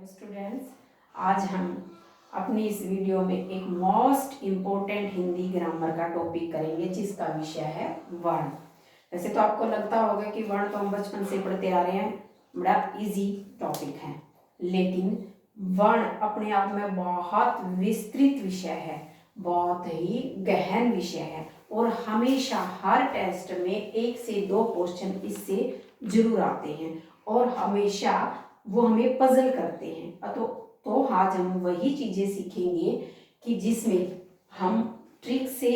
Hello students, आज हम अपनी इस वीडियो में एक मोस्ट इम्पोर्टेंट हिंदी ग्रामर का टॉपिक करेंगे जिसका विषय है वर्ण। वैसे तो आपको लगता होगा कि वर्ण तो हम बचपन से पढ़ते आ रहे हैं, बड़ा इजी टॉपिक है, लेकिन वर्ण अपने आप में बहुत विस्तृत विषय है, बहुत ही गहन विषय है और हमेशा हर टेस्ट में 1 से 2 क्वेश्चन इससे जरूर आते हैं और हमेशा वो हमें पजल करते हैं। तो आज हम वही चीज़ें सीखेंगे कि जिसमें हम ट्रिक से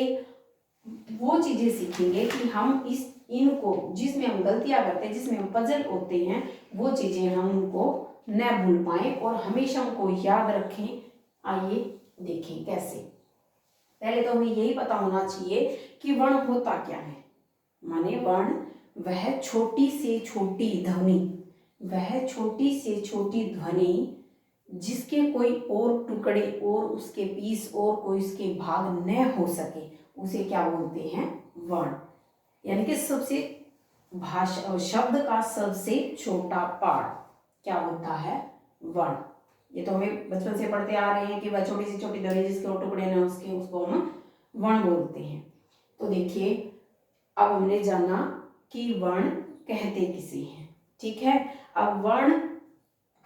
वो चीज़ें सीखेंगे कि हम इनको जिसमें हम गलतियां करते हैं, जिसमें हम पजल होते हैं, वो चीज़ें हम उनको न भूल पाए और हमेशा उनको याद रखें। आइए देखें कैसे। पहले तो हमें यही पता होना चाहिए कि वर्ण होता क्या है। माने वर्ण वह छोटी से छोटी ध्वनि, वह छोटी से छोटी ध्वनि जिसके कोई और टुकड़े और उसके पीस और कोई उसके भाग न हो सके, उसे क्या बोलते हैं? वर्ण। यानी कि सबसे भाषा शब्द का सबसे छोटा पार्ट क्या होता है? वर्ण। ये तो हमें बचपन से पढ़ते आ रहे हैं कि वह छोटी से छोटी ध्वनि जिसके और टुकड़े न उसके, उसको हम वर्ण बोलते हैं। तो देखिए, अब हमने जाना कि वर्ण कहते किसे हैं, ठीक है। अब वर्ण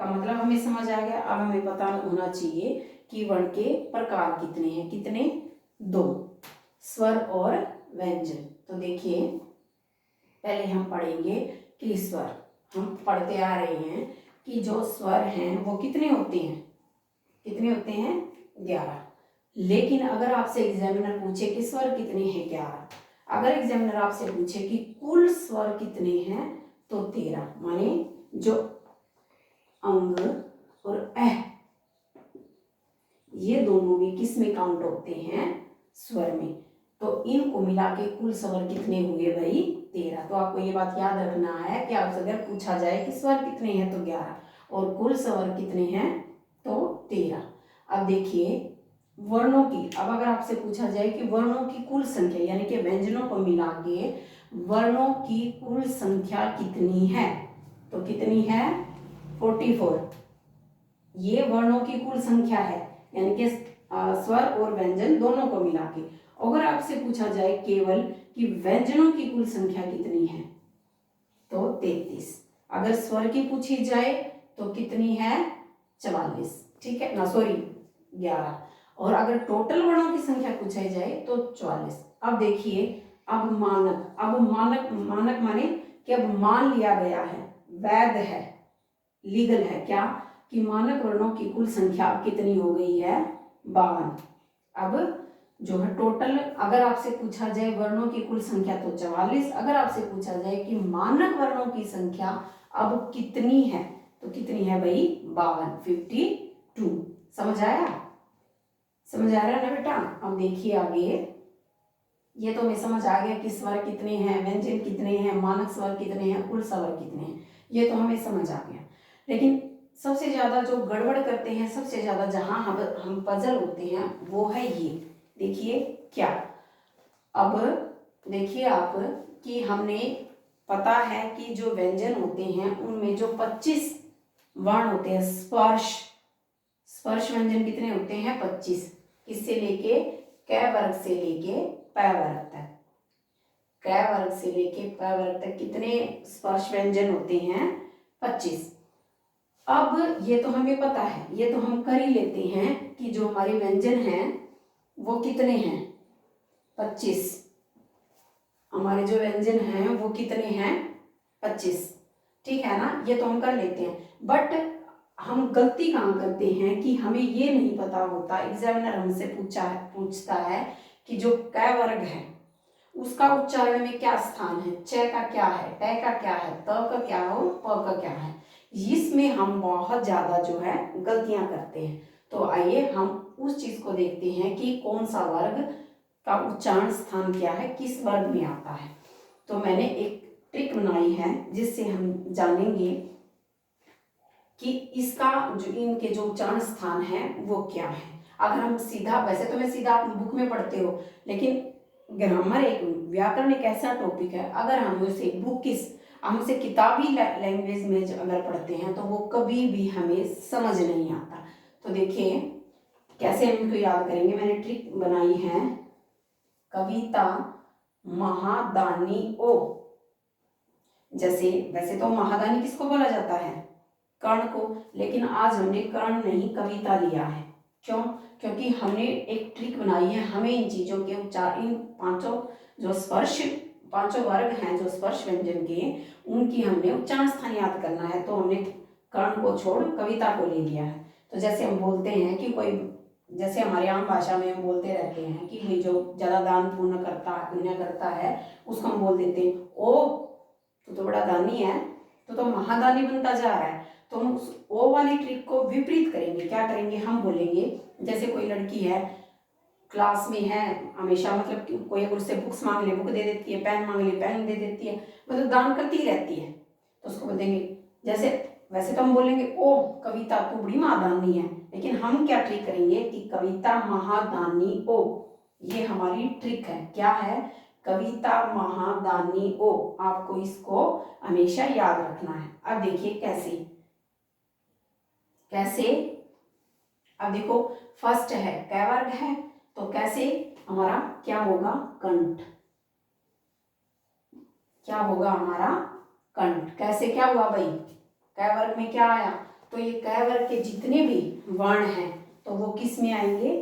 का मतलब हमें समझ आ गया। अब हमें पता होना चाहिए कि वर्ण के प्रकार कितने हैं। कितने? 2, स्वर और व्यंजन। तो देखिए, पहले हम पढ़ेंगे कि स्वर। हम पढ़ते आ रहे हैं कि जो स्वर हैं वो कितने होते हैं? कितने होते हैं? 11। लेकिन अगर आपसे एग्जामिनर पूछे कि स्वर कितने हैं? 11। अगर एग्जामिनर आपसे पूछे कि कुल स्वर कितने हैं, तो 13। माने जो अंग और अह ये दोनों भी किस में काउंट होते हैं? स्वर में। तो इनको मिला के कुल स्वर कितने हुए भाई? 13। तो आपको ये बात याद रखना है कि आपसे अगर पूछा जाए कि स्वर कितने हैं तो 11 और कुल स्वर कितने हैं तो 13। अब देखिए वर्णों की, अब अगर आपसे पूछा जाए कि वर्णों की कुल संख्या यानी कि व्यंजनों को मिला के वर्णों की कुल संख्या कितनी है, तो कितनी है? 44। ये वर्णों की कुल संख्या है, यानी कि स्वर और व्यंजन दोनों को मिला के। अगर आपसे पूछा जाए केवल कि व्यंजनों की कुल संख्या कितनी है, तो 33। अगर स्वर की पूछी जाए तो कितनी है? 44, ठीक है ना, सॉरी 11। और अगर टोटल वर्णों की संख्या पूछी जाए तो 44। अब देखिए, अब मानक, मानक माने कि अब मान लिया गया है, वैध है, लीगल है क्या कि मानक वर्णों की कुल संख्या अब कितनी हो गई है? 52। अब जो है टोटल, अगर आपसे पूछा जाए वर्णों की कुल संख्या तो 44। अगर आपसे पूछा जाए कि मानक वर्णों की संख्या अब कितनी है, तो कितनी है भाई? 52, 52। समझ आया? समझ आ रहा है ना बेटा? अब देखिए आगे, ये तो हमें समझ आ गया कि स्वर कितने हैं, व्यंजन कितने हैं, मानक स्वर कितने हैं, कुल स्वर कितने हैं, ये तो हमें समझ आ गया। लेकिन सबसे ज्यादा जो गड़बड़ करते हैं, सबसे ज्यादा जहां हम पजल होते हैं वो है ये। देखिए क्या, अब देखिए आप कि हमने पता है कि जो व्यंजन होते हैं उनमें जो 25 वर्ण होते हैं, स्पर्श व्यंजन कितने होते हैं? 25। किससे लेके? क वर्ग से लेके प वर्ग तक। क वर्ग से लेके प वर्ग तक कितने स्पर्श व्यंजन होते हैं? 25। अब ये तो हमें पता है, ये तो हम कर ही लेते हैं कि जो हमारे व्यंजन हैं वो कितने हैं? 25। हमारे जो व्यंजन हैं वो कितने हैं? 25, ठीक है ना, ये तो हम कर लेते हैं। बट हम गलती कहाँ करते हैं कि हमें ये नहीं पता होता, एग्जामिनर हमसे पूछता है कि जो क वर्ग है उसका उच्चारण में क्या स्थान है, च का क्या है, ट का क्या है, त का क्या है, प का क्या है। इसमें हम बहुत ज्यादा जो है गलतियां करते हैं। तो आइए हम उस चीज को देखते हैं कि कौन सा वर्ग का उच्चारण स्थान क्या है, किस वर्ग में आता है। तो मैंने एक ट्रिक बनाई है जिससे हम जानेंगे कि इसका जो इनके जो उच्चारण स्थान है वो क्या है। अगर हम सीधा, वैसे तो मैं सीधा आप बुक में पढ़ते हो, लेकिन ग्रामर एक व्याकरण एक ऐसा टॉपिक है, अगर हम उसे बुक की हम उसे किताबी लैंग्वेज में अगर पढ़ते हैं तो वो कभी भी हमें समझ नहीं आता। तो देखिए कैसे हम इनको याद करेंगे। मैंने ट्रिक बनाई है, कविता महादानी ओ। जैसे वैसे तो महादानी किसको बोला जाता है, कर्ण को, लेकिन आज हमने कर्ण नहीं कविता लिया है। क्यों? क्योंकि हमने एक ट्रिक बनाई है, हमें इन चीजों के उच्चार, इन पांचों वर्ग हैं जो स्पर्श व्यंजन के, उनकी हमने उच्चारण स्थान याद करना है। तो हमने कर्ण को छोड़ कविता को ले लिया है। तो जैसे हम बोलते हैं कि कोई, जैसे हमारी आम भाषा में हम बोलते रहते हैं कि भाई जो ज्यादा दान पुण्य करता है उसको हम बोल देते हैं ओ तो बड़ा दानी है, तो महादानी बनता जा रहा है। तो हम उस ओ वाली ट्रिक को विपरीत करेंगे। क्या करेंगे, हम बोलेंगे जैसे कोई लड़की है क्लास में है, हमेशा मतलब कोई अगर उससे बुक्स मांग ले बुक दे देती है, पेन मांग ले पेन दे देती है, मतलब दान करती ही रहती है। तो उसको बोल देंगे, जैसे वैसे तो हम बोलेंगे ओ कविता तू बड़ी महादानी है, लेकिन हम क्या ट्रिक करेंगे कि कविता महादानी ओ, ये हमारी ट्रिक है। क्या है, कविता महादानी ओ। आपको इसको हमेशा याद रखना है। अब देखिए कैसे कैसे, अब देखो फर्स्ट है कै वर्ग है, तो कैसे हमारा क्या होगा, कंठ। क्या होगा हमारा कंठ। कैसे क्या हुआ भाई, कै वर्ग में क्या आया, तो ये कै वर्ग के जितने भी वर्ण हैं तो वो किस में आएंगे,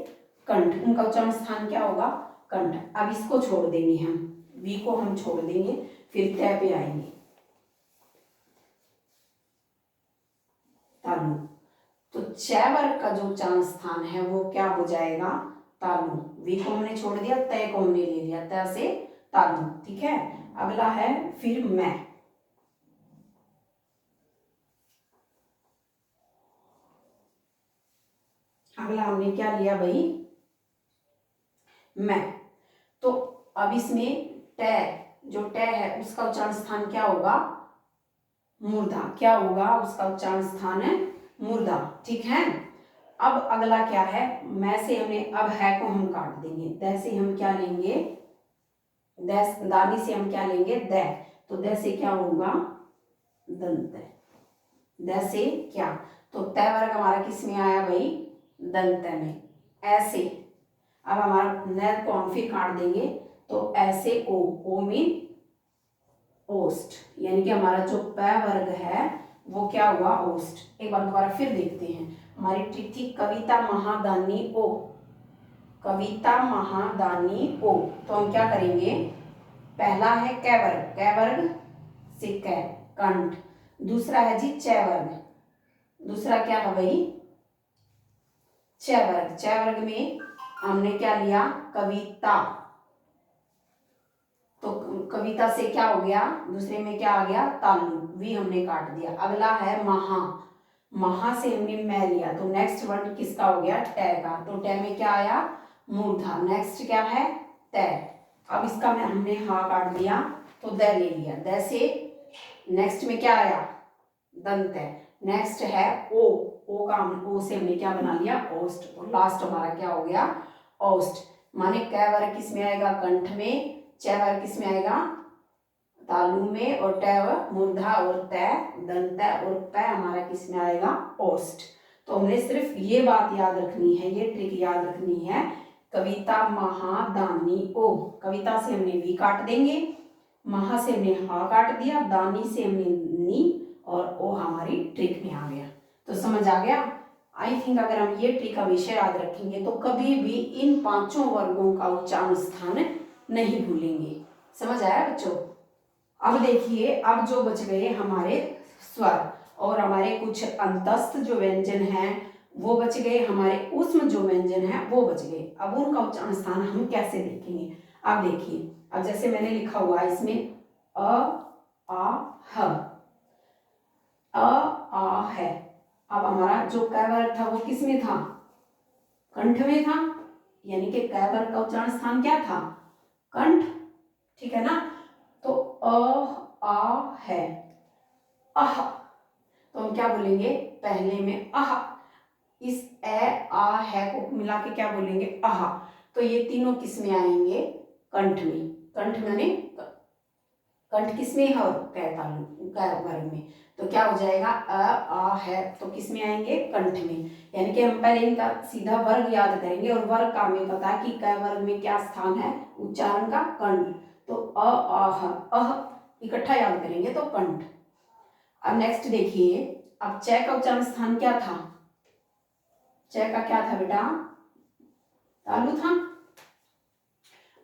कंठ। उनका उच्चारण स्थान क्या होगा, कंठ। अब इसको छोड़ देंगे हम, वी को हम छोड़ देंगे, फिर तय पे आएंगे, तालु। तो च वर्ग का जो उच्चारण स्थान है वो क्या हो जाएगा, तालु। वी को हमने छोड़ दिया, तय को हमने ले लिया, तय से तालु। ठीक है, अगला है फिर मैं। अगला हमने क्या लिया भाई, मैं। तो अब इसमें टय, जो टय है उसका उच्चारण स्थान क्या होगा, मूर्धा। क्या होगा उसका उच्चारण स्थान है मूर्धा। ठीक है, अब अगला क्या है, मैं से हमने अब है को हम काट देंगे, द से हम क्या लेंगे, दानी से हम क्या लेंगे, द। तो द से क्या होगा, दंत। द से क्या, तो तय वर्ग हमारा किस में आया भाई, दंत में। ऐसे अब हमारा न को हम फिर काट देंगे, तो ऐसे ओ मीन ओस्ट, यानी कि हमारा जो प वर्ग है वो क्या हुआ, ओस्ट। एक बार दोबारा फिर देखते हैं। हमारी ट्रिक थी कविता महादानी ओ, कविता महादानी ओ। तो हम क्या करेंगे, पहला है कै वर्ग, कै वर्ग से कै, कंठ। दूसरा है जी च वर्ग, दूसरा क्या है भाई, च वर्ग। च वर्ग में हमने क्या लिया, कविता। तो कविता से क्या हो गया, दूसरे में क्या आ गया, तालु। वी हमने काट दिया। अगला है महा, महा से हमने मैं लिया, तो नेक्स्ट वर्ड किसका हो गया, टै का। तो टै में क्या आया, मूर्धा। नेक्स्ट क्या है, तय। अब इसका में हमने हा काट दिया, तो द ले लिया। द से नेक्स्ट में क्या आया, दंत है। नेक्स्ट है ओ का ओ से हमने क्या बना लिया, ओस्ट। तो लास्ट हमारा क्या हो गया, ओस्ट। माने कै वर्ग किस में आएगा, कंठ में। च वर्ग किस में आएगा, तालु में। और ट मूर्धा और तय दंत और प हमारा किस में आएगा, ओस्ट। तो हमने सिर्फ ये बात याद रखनी है, ये ट्रिक याद रखनी है, कविता महादानी ओ। कविता से हमने वी काट देंगे, महा से हमने हा काट दिया, दानी से हमने नी, और ओ हमारी ट्रिक में आ गया। तो समझ आ गया। आई थिंक अगर हम ये ट्रिक हमेशा याद रखेंगे तो कभी भी इन पांचों वर्गों का उच्चारण स्थान नहीं भूलेंगे। समझ आया बच्चों। अब देखिए, अब जो बच गए हमारे स्वर और हमारे कुछ अंतस्थ जो व्यंजन हैं वो बच गए, हमारे ऊष्म जो व्यंजन हैं वो बच गए। अब उनका उच्चारण स्थान हम कैसे देखेंगे। अब देखिए, अब जैसे मैंने लिखा हुआ है इसमें अ आ ह, अ आ है। अब हमारा जो कै वर्ग था वो किस में था, कंठ में था, यानी कि कै वर्ग का उच्चारण स्थान क्या था, कंठ। ठीक है ना। तो अ आ है, अह। तो हम क्या बोलेंगे, पहले में अह, इस ए आ है को मिला के क्या बोलेंगे, अह। तो ये तीनों किस में आएंगे, कंठ में। कंठ में कंठ किसमें है और कै तालु कै वर्ग में, तो क्या हो जाएगा अ आ है तो किस में आएंगे कंठ में। यानी कि हम पहले इनका सीधा वर्ग याद करेंगे और वर्ग का हमें पता है कि कै वर्ग में क्या स्थान है उच्चारण का कंठ, तो अ आह अह इकट्ठा याद करेंगे तो कंठ। अब नेक्स्ट देखिए, अब च का उच्चारण स्थान क्या था, च का क्या था बेटा तालु था।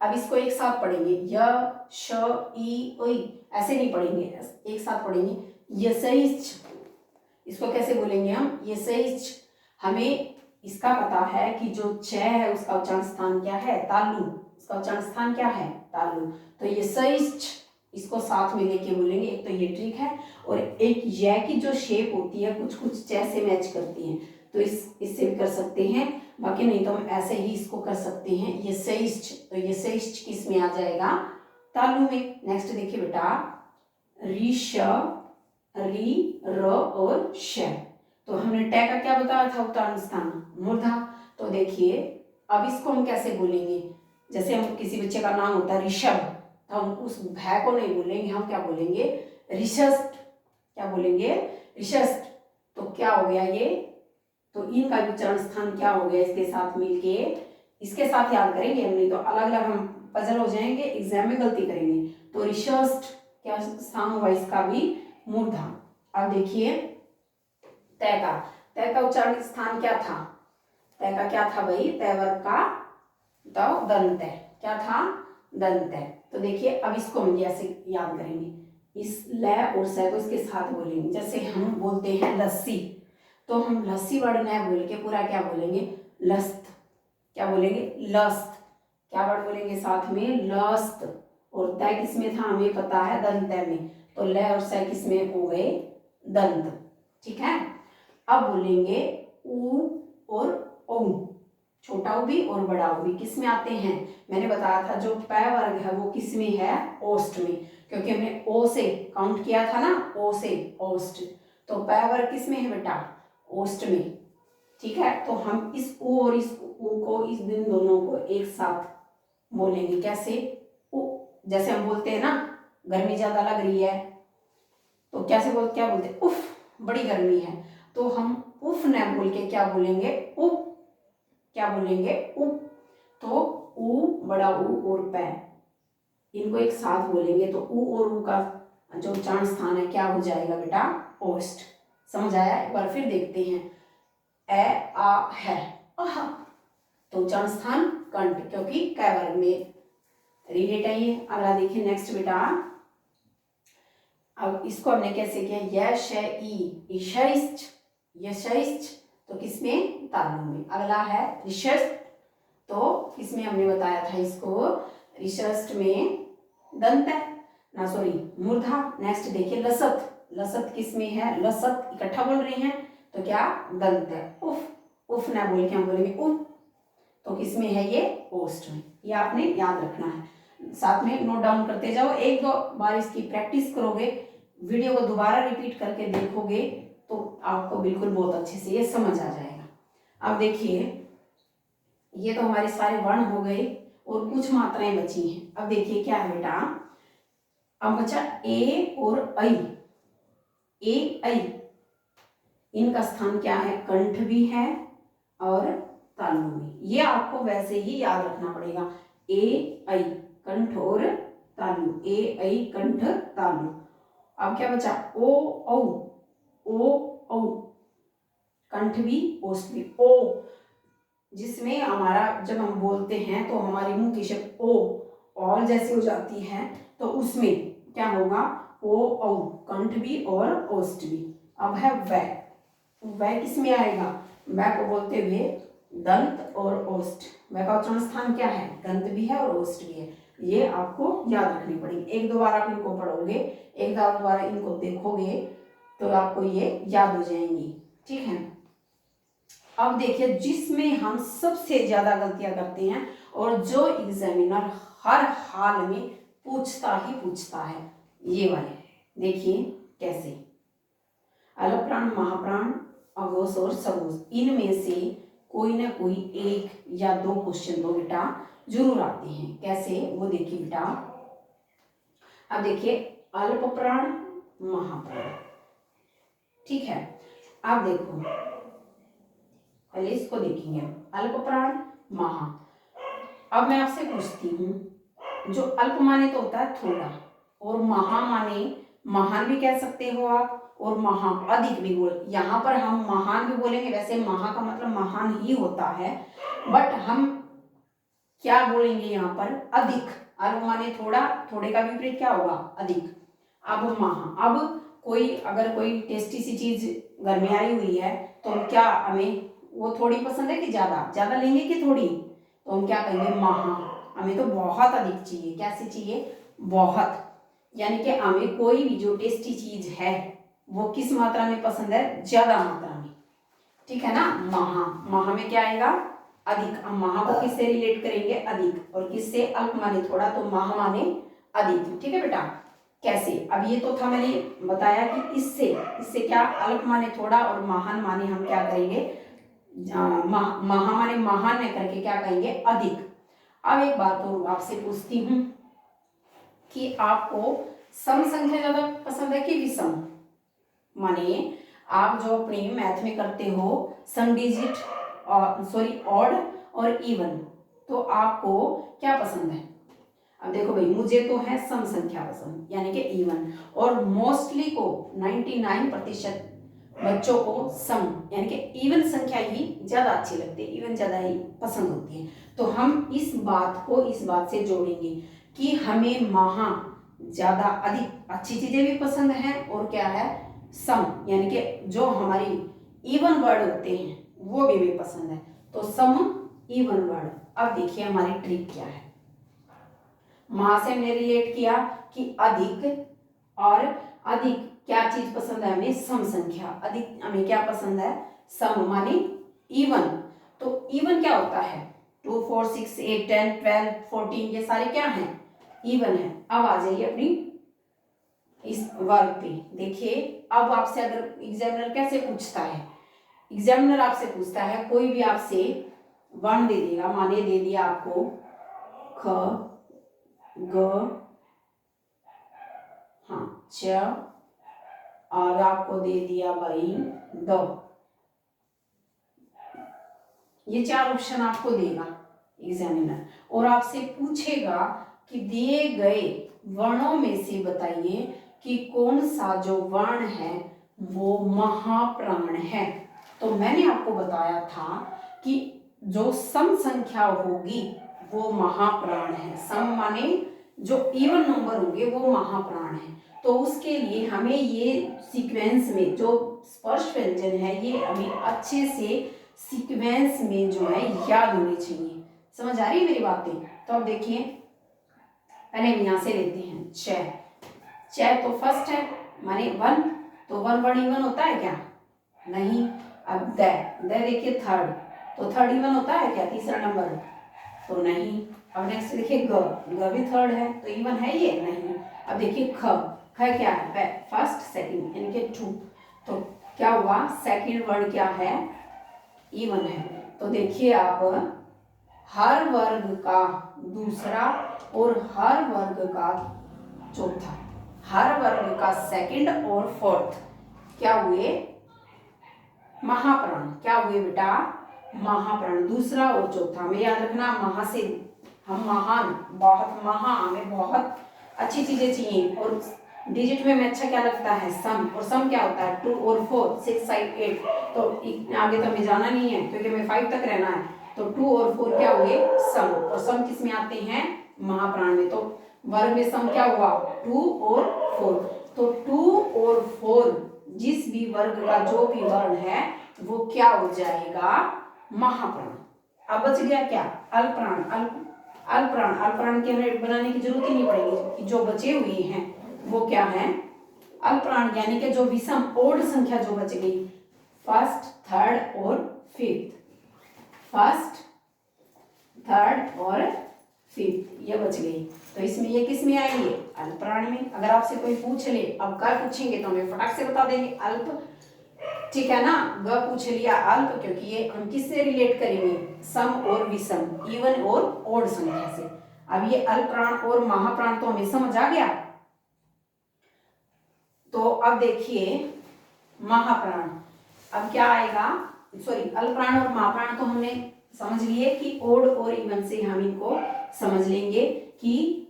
अब इसको एक साथ पढ़ेंगे य श ई ओई, ऐसे नहीं पढ़ेंगे, एक साथ पढ़ेंगे यशइच। इसको कैसे बोलेंगे हम यशइच। हमें इसका पता है कि जो च है उसका उच्चारण स्थान क्या है तालु, उसका उच्चारण स्थान क्या है तालु, तो यशइच इसको साथ में लेके बोलेंगे। एक तो ये ट्रिक है और एक य की जो शेप होती है कुछ कुछ च से मैच करती है, तो इससे भी कर सकते हैं, बाकी नहीं तो हम ऐसे ही इसको कर सकते हैं यशइच। तो यशइच किस में आ जाएगा तालु में। नेक्स्ट देखिए बेटा ऋष री र और श, तो हमने ट का क्या बताया था उच्चारण स्थान मूर्धा। तो देखिए अब इसको हम कैसे बोलेंगे, जैसे हम किसी बच्चे का नाम होता है ऋषभ, तो हम उस भय को नहीं बोलेंगे, हम क्या बोलेंगे ऋषस्ट, क्या बोलेंगे ऋषस्ट। तो क्या हो गया ये, तो इनका उच्चारण स्थान क्या हो गया इसके साथ मिलके, इसके साथ याद करेंगे हम, नहीं तो अलग अलग हम पजल हो जाएंगे, एग्जाम में गलती करेंगे। तो ऋषस्ट क्या स्थान हुआ इसका भी मूर्धा। अब देखिए तय का उच्चारण स्थान क्या था, तय का क्या था भाई तय वर्ग का, तो दंत है, क्या था दंत है। तो देखिए अब इसको हम ऐसे याद करेंगे, इस ल और स को इसके साथ बोलेंगे। जैसे हम बोलते हैं लस्सी, तो हम लस्सी वर्ड न बोल के पूरा क्या बोलेंगे लस्त, क्या बोलेंगे लस्त, क्या वर्ड बोलेंगे साथ में लस्त। और तय किसमें था हमें पता है दंत में, तो ल और स किसमें हो गए दंत, ठीक है। अब बोलेंगे उ और औ, छोटा उ भी और बड़ा उ भी किस में आते हैं, मैंने बताया था जो प वर्ग है वो किस में है ओष्ठ में, क्योंकि हमने ओ से काउंट किया था ना, ओ से ओष्ठ, तो प वर्ग किस में है बेटा ओष्ठ में, ठीक है। तो हम इस उ और इस उ को इस दिन दोनों को एक साथ बोलेंगे कैसे उ, जैसे हम बोलते हैं ना गर्मी ज्यादा लग रही है तो कैसे क्या बोलते हैं उफ बड़ी गर्मी है, तो हम उफ न बोल के क्या बोलेंगे उप, क्या बोलेंगे उप। तो उ बड़ा उ और पै इनको एक साथ बोलेंगे तो उ और उ का जो उच्चारण स्थान है क्या हो जाएगा बेटा ओष्ठ। समझ आया, एक बार फिर देखते हैं ए आ है अह, तो उच्चारण स्थान कंठ क्योंकि कै वर्ग में रिलेट है ये। अगला देखिए नेक्स्ट बेटा, अब इसको हमने कैसे किया यशइच, यशइच तो किसमें तालु में। अगला है ऋषस्ट, तो किसमें हमने बताया था इसको ऋषस्ट में दंत है ना सॉरी मूर्धा। नेक्स्ट देखिए लसत, लसत किसमें है लसत इकट्ठा बोल रहे हैं तो क्या दंत है। उफ, उफ ना बोल के हम बोलेंगे उफ, तो किसमें है ये ओष्ठ में, ये आपने याद रखना है, साथ में नोट डाउन करते जाओ। एक दो बार इसकी प्रैक्टिस करोगे, वीडियो को दोबारा रिपीट करके देखोगे तो आपको बिल्कुल बहुत अच्छे से ये समझ आ जाएगा। अब देखिए ये तो हमारे सारे वर्ण हो गए और कुछ मात्राएं बची हैं। अब देखिए क्या है बेटा, अब बचा ए और ऐ, ए ऐ इनका स्थान क्या है कंठ भी है और तालु में, ये आपको वैसे ही याद रखना पड़ेगा ए ऐ कंठ और तालु, ए ऐ कंठ तालु। अब क्या बचा ओ औ, ओ औ कंठ भी ओष्ठ भी, ओ जिसमें हमारा जब हम बोलते हैं तो हमारी मुंह की शेप ओ और जैसी हो जाती है, तो उसमें क्या होगा ओ औ कंठ भी और ओष्ठ भी। अब है वह किस में आएगा, वह को बोलते हुए दंत और ओष्ठ, वह का उच्चारण स्थान क्या है दंत भी है और ओष्ठ भी है, ये आपको याद रखनी पड़ेगी। एक दो बार आप इनको पढ़ोगे, एक दो बार इनको देखोगे तो आपको ये याद हो जाएंगी, ठीक है। अब देखिए जिसमें हम सबसे ज्यादा गलतियां करते हैं और जो एग्जामिनर हर हाल में पूछता ही पूछता है, ये वाले देखिए कैसे अलप्राण महाप्राण अघोष और सघोष, इनमें से कोई ना कोई एक या दो क्वेश्चन तो बेटा जरूर आते हैं। कैसे वो देखिए बेटा, अब देखिए अल्प प्राण, महाप्राण। ठीक है, अब देखो पहले इसको देखेंगे, अल्प प्राण, महा। अब मैं आपसे पूछती हूँ, जो अल्प माने तो होता है थोड़ा, और महा माने महान भी कह सकते हो आप, और महा अधिक भी बोल। यहाँ पर हम महान भी बोलेंगे, वैसे महा का मतलब महान ही होता है, बट हम क्या बोलेंगे यहाँ पर, अधिक। अल्प माने थोड़ा, थोड़े का विपरीत क्या होगा, अधिक। अब महा, अब अगर कोई टेस्टी सी चीज घर में आई हुई है तो हम क्या, हमें वो थोड़ी पसंद है कि ज्यादा, ज्यादा लेंगे कि थोड़ी, तो हम क्या कहेंगे, महा। हमें तो बहुत अधिक चाहिए, कैसे चाहिए, बहुत। यानी कि हमें कोई भी जो टेस्टी चीज है वो किस मात्रा में पसंद है, ज्यादा मात्रा में। ठीक है ना, महा, महा में क्या आएगा, अधिक। हम महा को किससे रिलेट करेंगे, अधिक, और किससे, अल्प माने थोड़ा, तो महा माने अधिक। ठीक है बेटा, कैसे, अब ये तो था, मैंने बताया कि इससे क्या, अल्प माने थोड़ा और महान माने हम क्या करेंगे, महा माने महान ने करके क्या कहेंगे, अधिक। अब एक बात और आपसे पूछती हूँ कि आपको सम संख्या ज्यादा पसंद है कि विषम, माने आप जो अपने मैथ में करते हो सम डिजिट, सॉरी ऑड और इवन, तो आपको क्या पसंद है। अब देखो भाई, मुझे तो है सम संख्या पसंद, यानी कि इवन, और मोस्टली को 99% बच्चों को सम यानी कि इवन संख्या ही ज्यादा अच्छी लगती है, इवन ज्यादा ही पसंद होती है। तो हम इस बात को इस बात से जोड़ेंगे कि हमें महा ज्यादा अधिक अच्छी चीजें भी पसंद है, और क्या है, सम यानी कि जो हमारी इवन वर्ड होते हैं वो भी पसंद है, तो सम इवन वर्ड। अब देखिए हमारी ट्रिक क्या है, महा से हमने रिलेट किया कि अधिक, और अधिक क्या चीज पसंद है हमें, सम संख्या। अधिक हमें क्या पसंद है, सम माने इवन। तो इवन क्या होता है, 2 4 6 8 10 12 14, ये सारे क्या हैं, इवन है। अब आ जाइए अपनी इस वर्ग पे, देखिए अब आपसे अगर एग्जामिनर कैसे पूछता है, एग्जामिनर आपसे पूछता है, कोई भी आपसे वर्ण दे देगा, माने दे दिया आपको ख ग, हाँ च, और आपको दे दिया भाई द, ये 4 ऑप्शन आपको देगा एग्जामिनर, और आपसे पूछेगा कि दिए गए वर्णों में से बताइए कि कौन सा जो वर्ण है वो महाप्राण है। तो मैंने आपको बताया था कि जो सम संख्या होगी वो महाप्राण है, सम माने जो इवन नंबर होंगे वो महाप्राण है। तो उसके लिए हमें ये सीक्वेंस में जो स्पर्श व्यंजन है ये हमें अच्छे से सीक्वेंस में जो है याद होनी चाहिए। समझ आ रही है मेरी बातें। तो अब देखिए पहले हम यहाँ से लेते हैं च, च तो फर्स्ट है माने 1, तो 1 1 इवन होता है क्या, नहीं। अब द देखिए थर्ड, तो थर्ड इवन होता है क्या, तीसरा नंबर, तो नहीं। अब नेक्स्ट देखिए ग भी थर्ड है, तो इवन है ये, नहीं। अब देखिए ख क्या है, फर्स्ट सेकंड यानी कि 2, तो क्या हुआ, सेकंड वर्ड क्या है, इवन है। तो देखिए आप हर वर्ग का दूसरा और हर वर्ग का चौथा, हर वर्ग का सेकंड और फोर्थ क्या हुए, महाप्राण। क्या हुए बेटा, महाप्राण, दूसरा और चौथा। हमें याद रखना, महा से हम महान, बहुत महा, हमें बहुत अच्छी चीजें चाहिए, और डिजिट में अच्छा क्या लगता है, सम, और सम क्या होता है 2 और 4 6 7 8, तो आगे तो हमें जाना नहीं है क्योंकि हमें 5 तक रहना है। तो 2 और 4 क्या हुए, सम, और सम किस में आते हैं, महाप्राण में। तो वर्ग में सम क्या हुआ, 2 और 4, तो 2 और 4 जिस भी वर्ग का जो भी वर्ण है वो क्या हो जाएगा, महाप्राण। अब बच गया क्या, अल्पप्राण। अल्पप्राण के हमें बनाने की जरूरत ही नहीं पड़ेगी, जो बचे हुए हैं वो क्या है, अल्पप्राण, यानी कि जो विषम ओड संख्या जो बच गई, फर्स्ट थर्ड और फिफ्थ, फर्स्ट थर्ड और फिफ्थ ये बच गई। तो इसमें ये किस में आएंगे, अल्पप्राण में। अगर आपसे कोई पूछ ले, अब क्या पूछेंगे तो हमें फटाक से बता देंगे, अल्प, ठीक है ना। ग पूछ लिया अल्प, क्योंकि ये हम किससे रिलेट करेंगे, सम और विषम, इवन और ओड संख्या से। अब ये अल्पप्राण और महाप्राण तो हमें समझ आ गया। तो अब देखिए महाप्राण, अब क्या आएगा, सॉरी अल्पप्राण और महाप्राण तो हमने समझ लिए कि ओड और इवन से हम इनको समझ लेंगे कि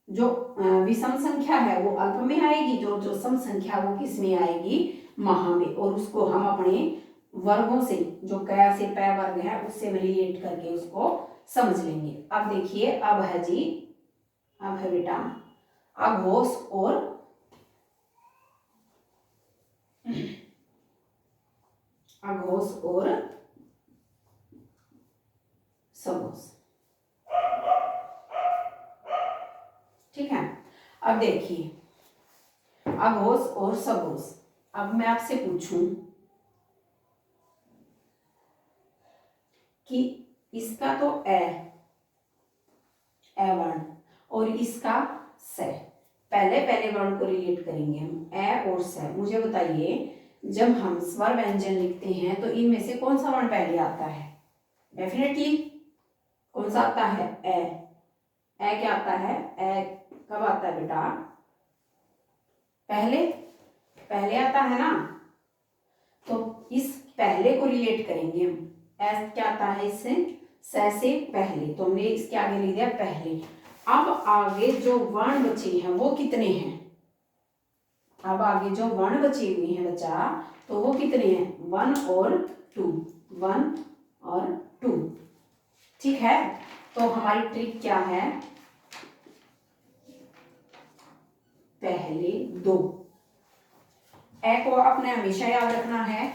जो विषम संख्या है वो अल्प में आएगी, जो सम संख्या वो किस में आएगी, महा में। और उसको हम अपने वर्गों से, जो क से प वर्ग है उससे रिलेट करके उसको समझ लेंगे। अब देखिए, अब है जी, अब है बेटा अघोष और सघोष। ठीक है, अब देखिए अघोष और सघोष। अब मैं आपसे पूछूं कि इसका तो ए वर्ण और इसका स, पहले वर्ण को रिलेट करेंगे हम, ए और स। मुझे बताइए, जब हम स्वर व्यंजन लिखते हैं तो इनमें से कौन सा वर्ण पहले आता है? डेफिनेटली कौन सा आता है? ए। ए क्या आता है? ए कब आता है बेटा? पहले आता है ना। तो इस पहले को रिलेट करेंगे हम। एस क्या आता है इससे? से पहले, तो हमने इसके आगे लिख दिया पहले। अब आगे जो वर्ण बचे हैं वो कितने हैं? अब आगे जो वर्ण बचे हुए हैं बच्चा, तो वो कितने हैं? 1 और 2, 1 और 2। ठीक है, तो हमारी ट्रिक क्या है? पहले दो। ए को आपने हमेशा याद रखना है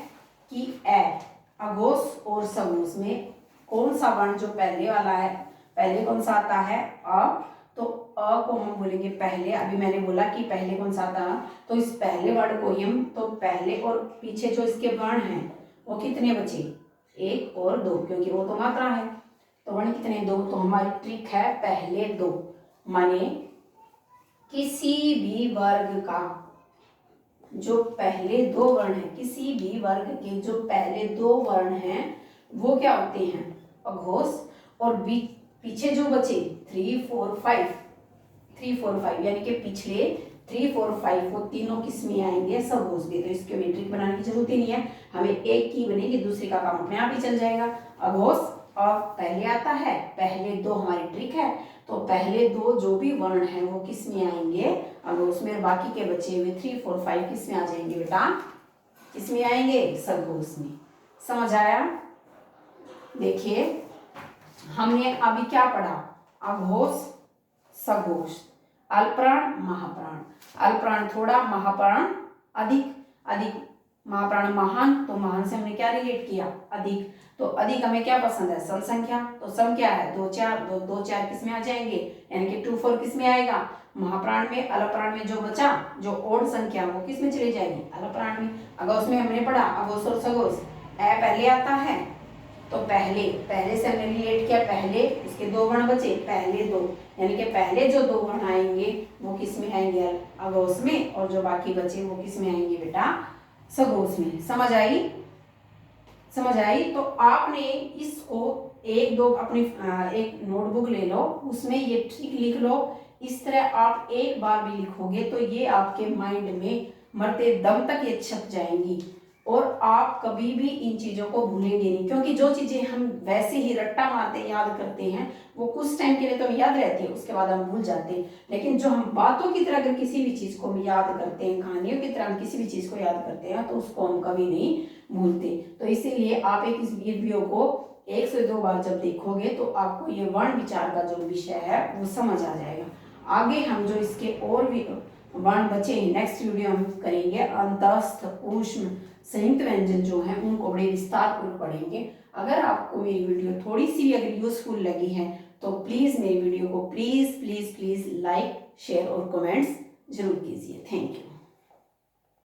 कि ए अघोष और सघोष में कौन सा वर्ण जो पहले वाला है, पहले कौन सा आता है? अ। तो अ को हम बोलेंगे पहले। अभी मैंने बोला कि पहले कौन सा था, तो इस पहले वर्ण को हम, तो पहले और पीछे जो इसके वर्ण हैं वो कितने बचे? 1 और 2, क्योंकि वो तो मात्रा है। तो वर्ण कितने? 2। तो हमारी ट्रिक है पहले दो, माने किसी भी वर्ग का जो पहले दो वर्ण है, किसी भी वर्ग के जो पहले दो वर्ण हैं वो क्या होते हैं? अघोष। और पीछे जो बचे 3, 4, 5 यानी कि पिछले 3, 4, 5 वो तीनों किस में आएंगे? सघोष में। तो इसके में ट्रिक बनाने की जरूरत ही नहीं है, हमें एक की बनेगी, दूसरे का काम अपने आप ही चल जाएगा। अघोष और पहले आता है, पहले दो हमारी ट्रिक है। तो पहले दो जो भी वर्ण हैं वो किस में आएंगे? अघोष में। और बाकी के बचे हुए 3, 4, 5 किस में आ जाएंगे बेटा? किस में आएंगे? सघोष में। समझ आया? देखिए हमने अभी क्या पढ़ा? अघोष, सघोष, अल्पप्राण, महाप्राण। अल्पप्राण थोड़ा, महाप्राण अधिक। महाप्राण महान, तो महान से हमने क्या रिलेट किया? अधिक। तो अधिक हमें क्या पसंद है? सम संख्या। तो सम क्या है? 2, 4। 2, 4 किस में आ जाएंगे? यानी कि 2, 4 किस में आएगा? महाप्राण में। अल्पप्राण में जो बचा, जो ओड संख्या, वो किस में चली जाएगी? अल्पप्राण में। अघोष में हमने पढ़ा अघोष और सघोष, ए पहले आता है, तो पहले से हमने रिलेट किया, पहले इसके दो वर्ण बचे, पहले दो, यानी कि पहले जो दो वर्ण आएंगे वो किस में आएंगे? अघोष में। और जो बाकी बचे वो किस में आएंगे बेटा? सघोष में। समझ आई? तो आपने इसको एक दो अपनी एक नोटबुक ले लो, उसमें ये ट्रिक लिख लो। इस तरह आप एक बार भी लिखोगे तो ये आपके माइंड में मरते दम तक ये छप जाएंगी, और आप कभी भी इन चीज़ों को भूलेंगे नहीं। क्योंकि जो चीज़ें हम वैसे ही रट्टा मारते याद करते हैं वो कुछ टाइम के लिए तो याद रहती है, उसके बाद हम भूल जाते हैं। लेकिन जो हम बातों की तरह अगर किसी भी चीज़ को हम याद करते हैं, कहानियों की तरह हम किसी भी चीज़ को याद करते हैं, तो उसको हम कभी नहीं भूलते। तो इसीलिए आप एक इस वीडियो को 1 से 2 बार जब देखोगे तो आपको ये वर्ण विचार का जो विषय है वो समझ आ जाएगा। आगे हम जो इसके और भी वर्ण बचे नेक्स्ट वीडियो हम करेंगे, अंतस्थ, ऊष्म, संयुक्त व्यंजन जो है उनको बड़े विस्तार पूर्वक पढ़ेंगे। अगर आपको मेरी वीडियो थोड़ी सी भी अगर यूजफुल लगी है तो प्लीज़ मेरी वीडियो को प्लीज़ लाइक, शेयर और कमेंट्स जरूर कीजिए। Thank you.